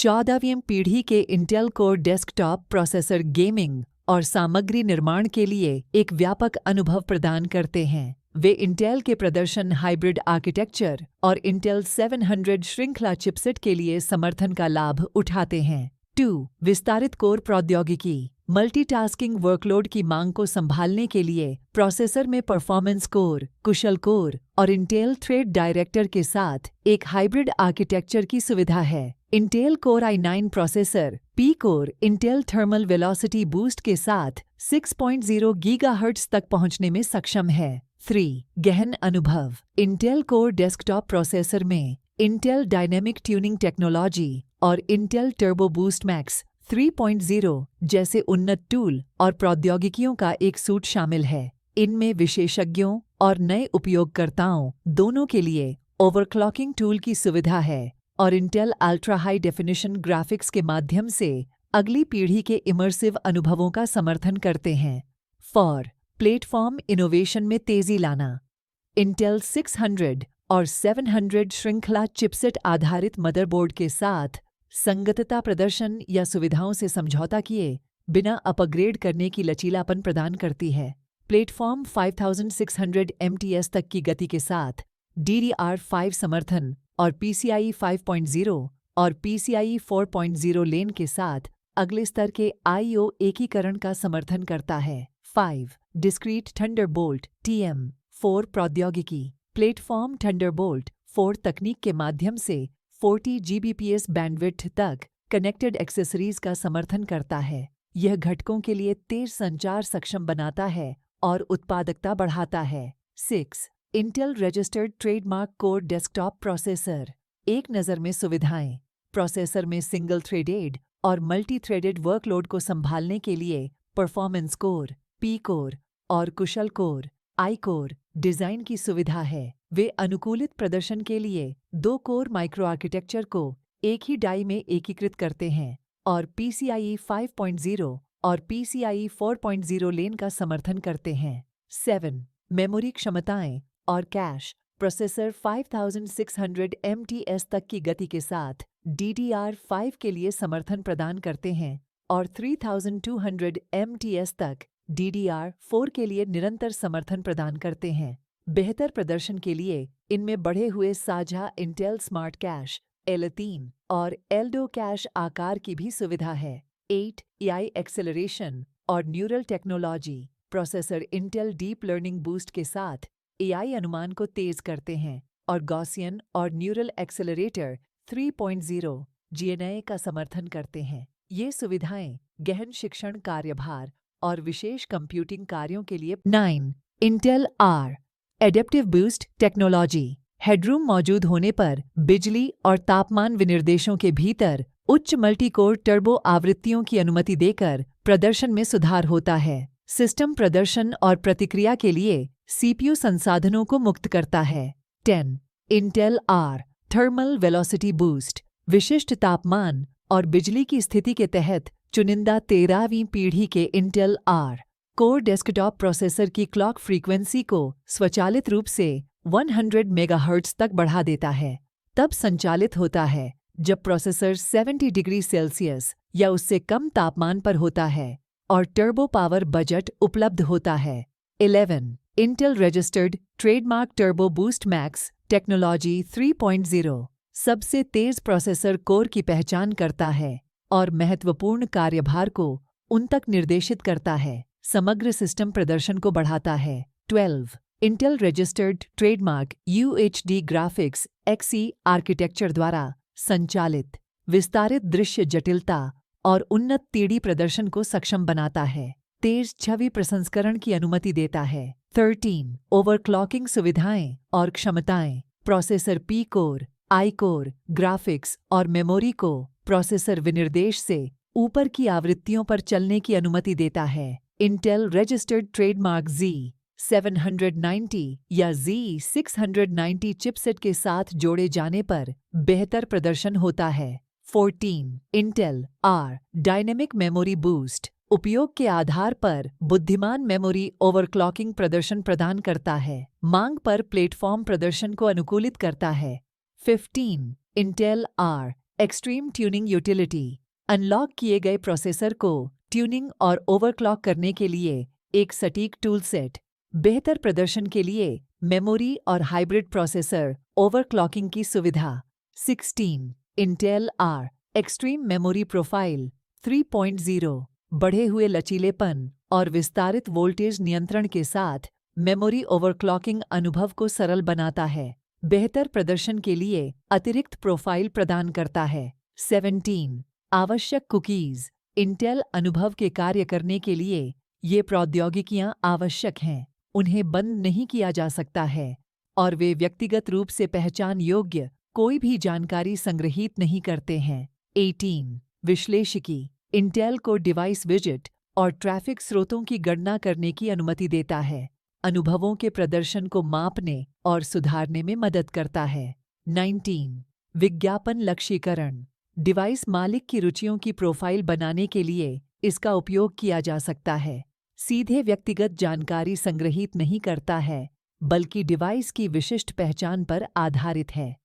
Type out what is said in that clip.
14वीं पीढ़ी के Intel core desktop processor gaming और सामग्री निर्माण के लिए एक व्यापक अनुभव प्रदान करते हैं। वे इंटेल के प्रदर्शन हाइब्रिड आर्किटेक्चर और इंटेल 700 श्रृंखला चिपसेट के लिए समर्थन का लाभ उठाते हैं। 2. विस्तारित कोर प्रौद्योगिकी। मल्टीटास्किंग वर्कलोड की मांग को संभालने के लिए प्रोसेसर में परफॉर्मेंस कोर, कुशल कोर और इंटेल थ्रेड डायरेक्टर के साथ एक हाइब्रिड आर्किटेक्चर की सुविधा है। Intel core i9 processor P core Intel thermal velocity boost के साथ 6.0 गीगाहर्ट्ज तक पहुंचने में सक्षम है। 3. गहन अनुभव। इंटेल कोर डेस्कटॉप प्रोसेसर में इंटेल डायनेमिक ट्यूनिंग टेक्नोलॉजी और इंटेल टर्बो बूस्ट मैक्स 3.0 जैसे उन्नत टूल और प्रौद्योगिकियों का एक सूट शामिल है। इनमें विशेषज्ञों और नए उपयोगकर्ताओं दोनों के लिए ओवरक्लॉकिंग टूल की सुविधा है और Intel ultra high definition graphics के माध्यम से अगली पीढ़ी के इमर्सिव अनुभवों का समर्थन करते हैं। 4. प्लेटफॉर्म इनोवेशन में तेजी लाना। इंटेल 600 और 700 श्रृंखला चिपसेट आधारित मदरबोर्ड के साथ संगतता प्रदर्शन या सुविधाओं से समझौता किए बिना अपग्रेड करने की लचीलापन प्रदान करती है। प्लेटफॉर्म 5600 MTS तक की गति के साथ DDR5 समर्थन और PCIe 5.0 और PCIe 4.0 लेन के साथ अगले स्तर के I/O एकीकरण का समर्थन करता है। 5. डिस्क्रीट थंडरबोल्ट TM4 प्रौद्योगिकी। प्लेटफॉर्म थंडरबोल्ट 4 तकनीक के माध्यम से 40 Gbps बैंडविड्थ तक कनेक्टेड एक्सेसरीज का समर्थन करता है। यह घटकों के लिए तेज संचार सक्षम बनाता है और उत्पादकता बढ़ाता है। 6. Intel registered trademark core desktop processor. एक नज़र में सुविधाएं। प्रोसेसर में सिंगल थ्रेडेड और मल्टी थ्रेडेड वर्कलोड को संभालने के लिए परफॉर्मेंस कोर, पी कोर और कुशल कोर, आई कोर डिज़ाइन की सुविधा है। वे अनुकूलित प्रदर्शन के लिए 2 कोर माइक्रो आर्किटेक्चर को एक ही डाई में एकीकृत करते हैं और PCIe 5.0 और PCIe 4.0 लेन का समर्थन करते हैं। 7. मेमोरी क्षमताएं और कैश। प्रोसेसर 5600 MTS तक की गति के साथ DDR5 के लिए समर्थन प्रदान करते हैं और 3200 MTS तक DDR4 के लिए निरंतर समर्थन प्रदान करते हैं। बेहतर प्रदर्शन के लिए इनमें बढ़े हुए साझा इंटेल स्मार्ट कैश L3 और एल्डो कैश आकार की भी सुविधा है। 8. AI एक्सेलरेशन और neural technology. Processor Intel deep learning boost के साथ AI अनुमान को तेज करते हैं और गॉसियन और न्यूरल एक्सेलरेटर 3.0 GNA का समर्थन करते हैं। ये सुविधाएं गहन शिक्षण कार्यभार और विशेष कंप्यूटिंग कार्यों के लिए। 9. Intel R adaptive boost technology. Headroom मौजूद होने पर बिजली और तापमान विनिर्देशों के भीतर उच्च मल्टीकोर टर्बो आवृत्तियों की अनुमति देकर प्रदर्शन में सुधार होता है। सिस्टम प्रदर्शन और प्रतिक्रिया के लिए CPU संसाधनों को मुक्त करता है। 10. Intel R thermal velocity boost. विशिष्ट तापमान और बिजली की स्थिति के तहत चुनिंदा 13वीं पीढ़ी के Intel R core desktop processor की क्लॉक फ्रीक्वेंसी को स्वचालित रूप से 100 मेगाहर्ट्ज तक बढ़ा देता है। तब संचालित होता है जब प्रोसेसर 70 डिग्री सेल्सियस या उससे कम तापमान पर होता है और टर्बो पावर बजट उपलब्ध होता है। 11. Intel registered trademark turbo boost max technology 3.0 सबसे तेज प्रोसेसर कोर की पहचान करता है और महत्वपूर्ण कार्यभार को उन तक निर्देशित करता है। समग्र सिस्टम प्रदर्शन को बढ़ाता है। 12. Intel registered trademark UHD graphics XE architecture द्वारा संचालित विस्तारित दृश्य जटिलता और उन्नत 3D प्रदर्शन को सक्षम बनाता है। तेज छवि प्रसंस्करण की अनुमति देता है। 13. ओवरक्लॉकिंग सुविधाएं और क्षमताएं। Processor P core, I core, graphics और मेमोरी को प्रोसेसर विनिर्देश से ऊपर की आवृत्तियों पर चलने की अनुमति देता है। इंटेल रजिस्टर्ड ट्रेडमार्क Z790 या Z690 चिपसेट के साथ जोड़े जाने पर बेहतर प्रदर्शन होता है। 14. Intel R dynamic memory boost उपयोग के आधार पर बुद्धिमान मेमोरी ओवरक्लॉकिंग प्रदर्शन प्रदान करता है। मांग पर प्लेटफॉर्म प्रदर्शन को अनुकूलित करता है। 15. Intel R extreme tuning utility, unlock किए गए प्रोसेसर को ट्यूनिंग और ओवरक्लॉक करने के लिए एक सटीक टूल सेट। बेहतर प्रदर्शन के लिए मेमोरी और हाइब्रिड प्रोसेसर ओवरक्लॉकिंग की सुविधा। 16 Intel R extreme memory profile 3.0 बढ़े हुए लचीलेपन और विस्तारित वोल्टेज नियंत्रण के साथ मेमोरी ओवरक्लॉकिंग अनुभव को सरल बनाता है। बेहतर प्रदर्शन के लिए अतिरिक्त प्रोफाइल प्रदान करता है। 17 आवश्यक कुकीज, इंटेल अनुभव के कार्य करने के लिए ये प्रौद्योगिकियां आवश्यक हैं। उन्हें बंद नहीं किया जा सकता है और वे व्यक्तिगत रूप से पहचान योग्य कोई भी जानकारी संग्रहीत नहीं करते हैं। 18 विश्लेषिकी, इंटेल को डिवाइस विजिट और ट्रैफिक स्रोतों की गणना करने की अनुमति देता है। अनुभवों के प्रदर्शन को मापने और सुधारने में मदद करता है। 19 विज्ञापन लक्ष्यीकरण, डिवाइस मालिक की रुचियों की प्रोफाइल बनाने के लिए इसका उपयोग किया जा सकता है। सीधे व्यक्तिगत जानकारी संग्रहीत नहीं करता है, बल्कि डिवाइस की विशिष्ट पहचान पर आधारित है।